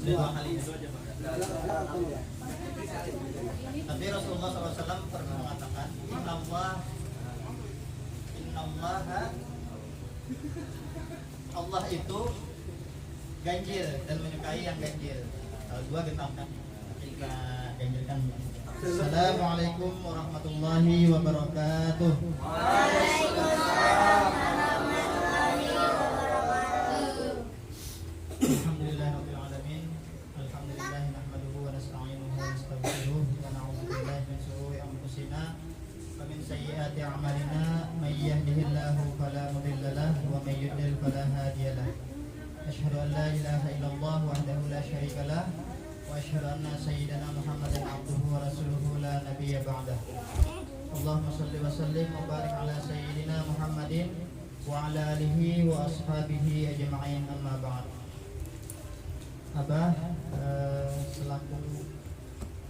Dua kali. Tapi Rasulullah SAW pernah mengatakan, Allah itu ganjil dan menyukai yang ganjil. Kalau dua gentangkan, jika ganjilkan. Assalamualaikum warahmatullahi wabarakatuh. Waalaikumsalam warahmatullahi wabarakatuh. Alhamdulillahirabbil alamin. Alhamdulillah nahmaduhu wa nasta'inuhu wa nastaghfiruh wa na'udzu billahi min shururi anfusina wa min sayyiati a'malina may yahdihillahu fala mudilla lahu wa may yudlil fala hadiya lahu. Asyhadu an la ilaha illallah wahdahu la syarika lah wa asyhadu anna sayyidana Muhammadan abduhu wa rasuluhu la nabiyya ba'dah. Allahumma shalli wa sallim wa barik ala sayyidina Muhammadin wa ala alihi wa ashabihi ajma'in, amma ba'd. Abah, selaku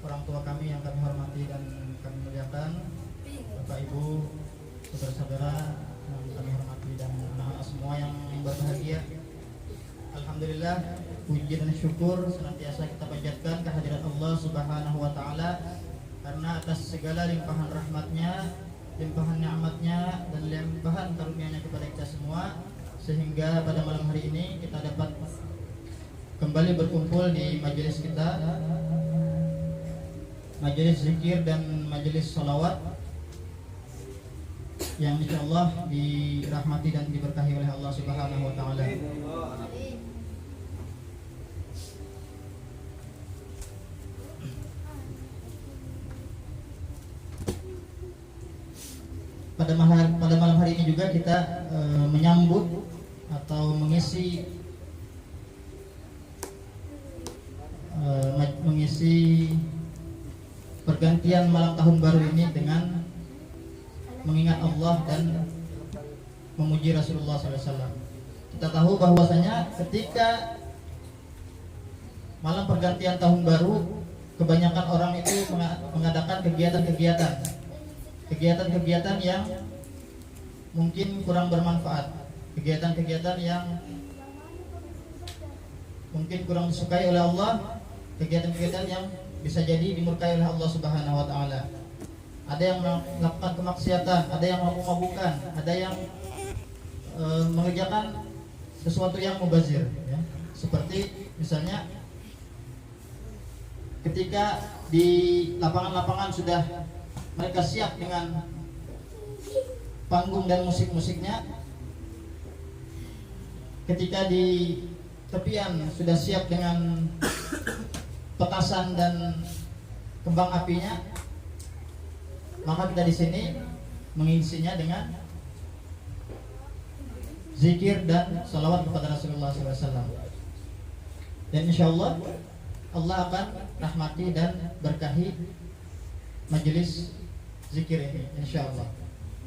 orang tua kami yang kami hormati dan kami muliakan, Bapak Ibu, saudara-saudara yang kami hormati dan anak-anak semua yang berbahagia, alhamdulillah, puji dan syukur senantiasa kita panjatkan kehadirat Allah Subhanahu wa taala karena atas segala limpahan rahmatnya, limpahan nikmatnya dan limpahan karunia-Nya kepada kita semua, sehingga pada malam hari ini kita dapat kembali berkumpul di majelis kita, majelis zikir dan majelis salawat yang insyaallah dirahmati dan diberkahi oleh Allah Subhanahu wa taala. Pada malam hari ini juga kita menyambut atau mengisi pergantian malam tahun baru ini dengan mengingat Allah dan memuji Rasulullah SAW. Kita tahu bahwasanya ketika malam pergantian tahun baru, kebanyakan orang itu mengadakan kegiatan-kegiatan yang mungkin kurang bermanfaat, kegiatan-kegiatan yang mungkin kurang disukai oleh Allah, kegiatan-kegiatan yang bisa jadi dimurkai oleh Allah Subhanahu wa taala. Ada yang melakukan kemaksiatan, ada yang mabuk-mabukan, ada yang mengerjakan sesuatu yang mubazir, ya. Seperti misalnya ketika di lapangan-lapangan sudah mereka siap dengan panggung dan musik-musiknya, ketika di tepian sudah siap dengan petasan dan kembang apinya, maka kita di sini mengisinya dengan zikir dan salawat kepada Rasulullah SAW. Dan insyaallah Allah akan rahmati dan berkahi majelis zikir ini, insyaallah.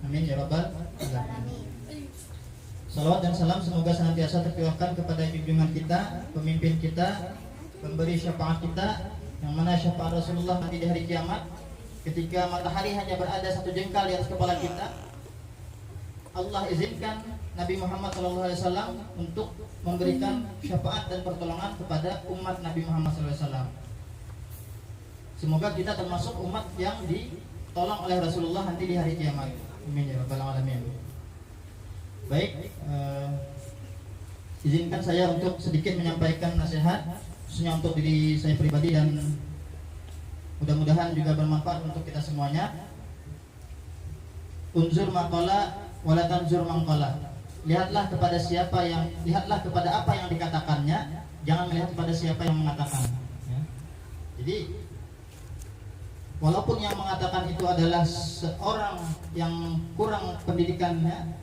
Amin ya rabbal alamin. Salawat dan salam semoga senantiasa tercurahkan kepada junjungan kita, pemimpin kita, pemberi syafaat kita, yang mana syafaat Rasulullah nanti di hari kiamat, ketika matahari hanya berada satu jengkal di atas kepala kita, Allah izinkan Nabi Muhammad SAW untuk memberikan syafaat dan pertolongan kepada umat Nabi Muhammad SAW. Semoga kita termasuk umat yang ditolong oleh Rasulullah nanti di hari kiamat. Amin ya rabbal alamin. Baik, izinkan saya untuk sedikit menyampaikan nasihat, khususnya untuk diri saya pribadi dan mudah-mudahan juga bermanfaat untuk kita semuanya. Unzur maqala wala tanzur maqala. Lihatlah kepada kepada apa yang dikatakannya, jangan melihat kepada siapa yang mengatakan. Ya. Jadi walaupun yang mengatakan itu adalah seorang yang kurang pendidikannya,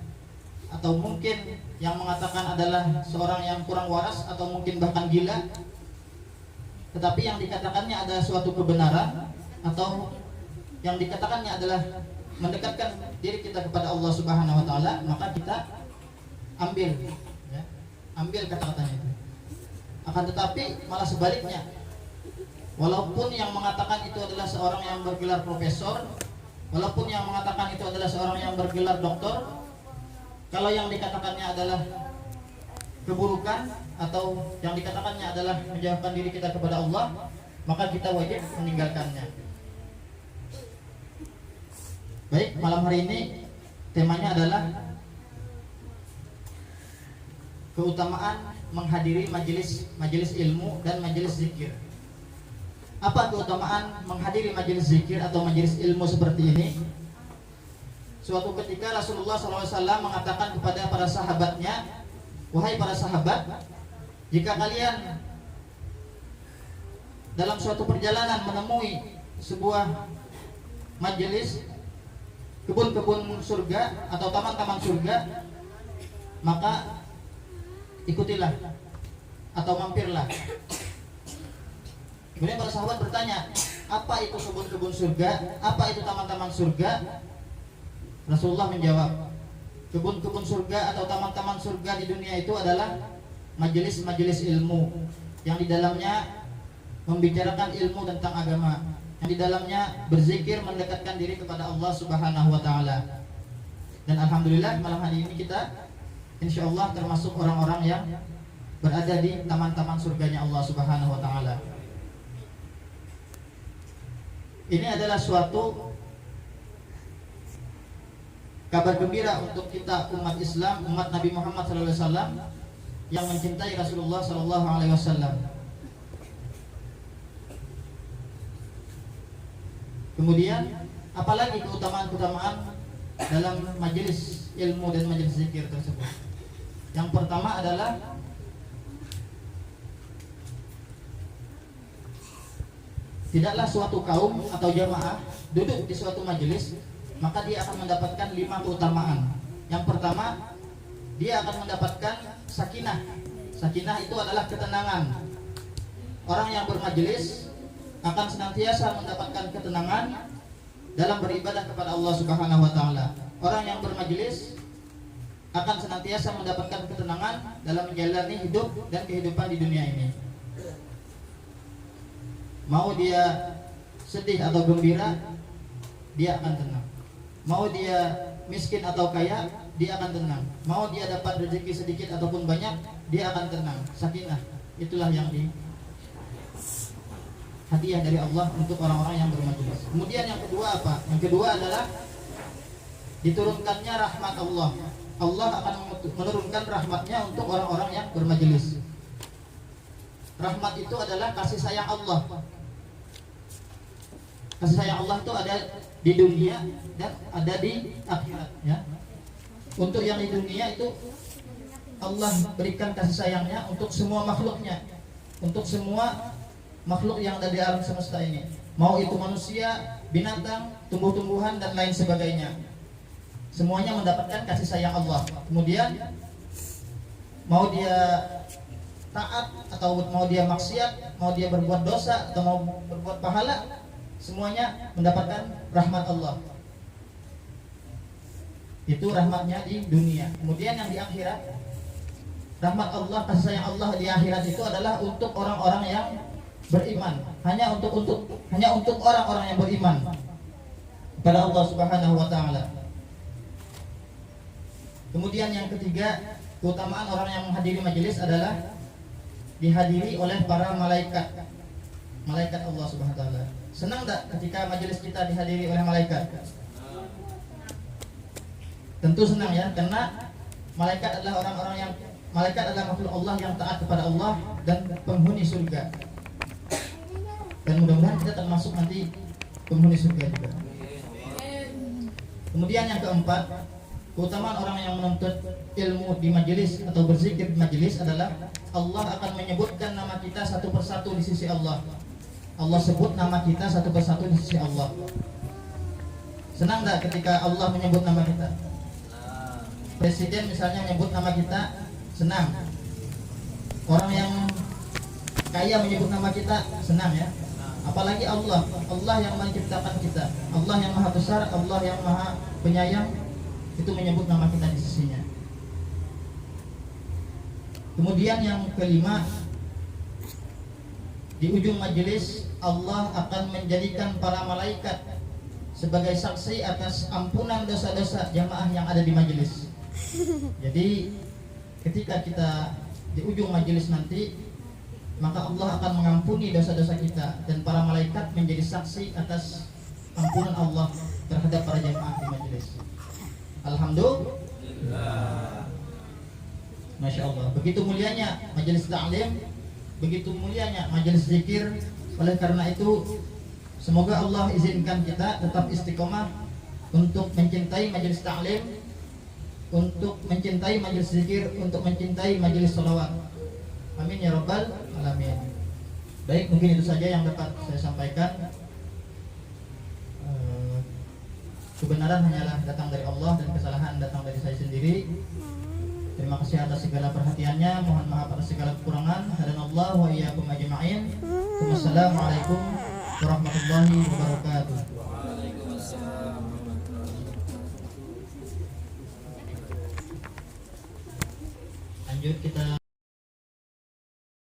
atau mungkin yang mengatakan adalah seorang yang kurang waras atau mungkin bahkan gila, tetapi yang dikatakannya adalah suatu kebenaran, atau yang dikatakannya adalah mendekatkan diri kita kepada Allah Subhanahu wa taala, maka kita ambil, ya, ambil kata-katanya itu. Akan tetapi malah sebaliknya, walaupun yang mengatakan itu adalah seorang yang bergelar profesor, walaupun yang mengatakan itu adalah seorang yang bergelar doktor, kalau yang dikatakannya adalah keburukan atau yang dikatakannya adalah menjauhkan diri kita kepada Allah, maka kita wajib meninggalkannya. Baik, malam hari ini temanya adalah keutamaan menghadiri majelis ilmu dan majelis zikir. Apa keutamaan menghadiri majelis zikir atau majelis ilmu seperti ini? Suatu ketika Rasulullah SAW mengatakan kepada para sahabatnya, wahai para sahabat, jika kalian dalam suatu perjalanan menemui sebuah majelis kebun-kebun surga atau taman-taman surga, maka ikutilah atau mampirlah. Kemudian para sahabat bertanya, apa itu kebun-kebun surga? Apa itu taman-taman surga? Rasulullah menjawab, kebun-kebun surga atau taman-taman surga di dunia itu adalah majelis-majelis ilmu yang di dalamnya membicarakan ilmu tentang agama, yang di dalamnya berzikir mendekatkan diri kepada Allah Subhanahu wa taala. Dan alhamdulillah malam hari ini kita insyaallah termasuk orang-orang yang berada di taman-taman surganya Allah Subhanahu wa taala. Ini adalah suatu kabar gembira untuk kita umat Islam, umat Nabi Muhammad SAW yang mencintai Rasulullah SAW. Kemudian apalagi keutamaan-keutamaan dalam majelis ilmu dan majelis zikir tersebut. Yang pertama adalah tidaklah suatu kaum atau jamaah duduk di suatu majelis maka dia akan mendapatkan 5 keutamaan. Yang pertama, dia akan mendapatkan sakinah. Sakinah itu adalah ketenangan. Orang yang bermajelis akan senantiasa mendapatkan ketenangan dalam beribadah kepada Allah Subhanahu wa taala. Orang yang bermajelis akan senantiasa mendapatkan ketenangan dalam menjalani hidup dan kehidupan di dunia ini. Mau dia sedih atau gembira, dia akan tenang. Mau dia miskin atau kaya, dia akan tenang. Mau dia dapat rezeki sedikit ataupun banyak, dia akan tenang. Sakinah, itulah yang hadiah dari Allah untuk orang-orang yang bermajelis. Kemudian yang kedua apa? Yang kedua adalah diturunkannya rahmat Allah. Allah akan menurunkan rahmatnya untuk orang-orang yang bermajelis. Rahmat itu adalah kasih sayang Allah. Kasih sayang Allah itu ada di dunia dan ada di akhirat, ya. Untuk yang di dunia itu Allah berikan kasih sayangnya untuk semua makhluknya, untuk semua makhluk yang ada di alam semesta ini, mau itu manusia, binatang, tumbuh-tumbuhan dan lain sebagainya. Semuanya mendapatkan kasih sayang Allah. Kemudian mau dia taat atau mau dia maksiat, mau dia berbuat dosa atau mau berbuat pahala, semuanya mendapatkan rahmat Allah. Itu rahmatnya di dunia. Kemudian yang di akhirat, rahmat Allah, kasih sayang Allah di akhirat itu adalah untuk orang-orang yang beriman. Hanya untuk orang-orang yang beriman kepada Allah Subhanahu wa taala. Kemudian yang ketiga, keutamaan orang yang menghadiri majelis adalah dihadiri oleh para malaikat. Malaikat Allah Subhanahu wa taala. Senang tak ketika majelis kita dihadiri oleh malaikat? Tentu senang, ya, karena malaikat adalah makhluk Allah yang taat kepada Allah dan penghuni surga. Dan mudah-mudahan kita termasuk nanti penghuni surga juga. Kemudian yang keempat, keutamaan orang yang menuntut ilmu di majelis atau berzikir di majelis adalah Allah akan menyebutkan nama kita satu persatu di sisi Allah. Allah sebut nama kita satu persatu di sisi Allah. Senang tak ketika Allah menyebut nama kita? Presiden misalnya menyebut nama kita, senang. Orang yang kaya menyebut nama kita, senang, ya. Apalagi Allah yang menciptakan kita, Allah yang maha besar, Allah yang maha penyayang, itu menyebut nama kita di sisinya. Kemudian yang kelima, di ujung majelis Allah akan menjadikan para malaikat sebagai saksi atas ampunan dosa-dosa jamaah yang ada di majelis. Jadi ketika kita di ujung majelis nanti, maka Allah akan mengampuni dosa-dosa kita dan para malaikat menjadi saksi atas ampunan Allah terhadap para jemaah di majelis. Alhamdulillah. Masya Allah. Begitu mulianya majelis ta'lim, begitu mulianya majelis zikir. Oleh karena itu, semoga Allah izinkan kita tetap istiqomah untuk mencintai majelis ta'lim, untuk mencintai majelis zikir, untuk mencintai majelis sholawat. Amin ya rabbal alamin. Baik, mungkin itu saja yang dapat saya sampaikan. Kebenaran hanyalah datang dari Allah dan kesalahan datang dari saya sendiri. Terima kasih atas segala perhatiannya. Mohon maaf atas segala kekurangan. Hadanallahu wa iyyakum ajma'in. Wassalamualaikum warahmatullahi wabarakatuh. Lanjut kita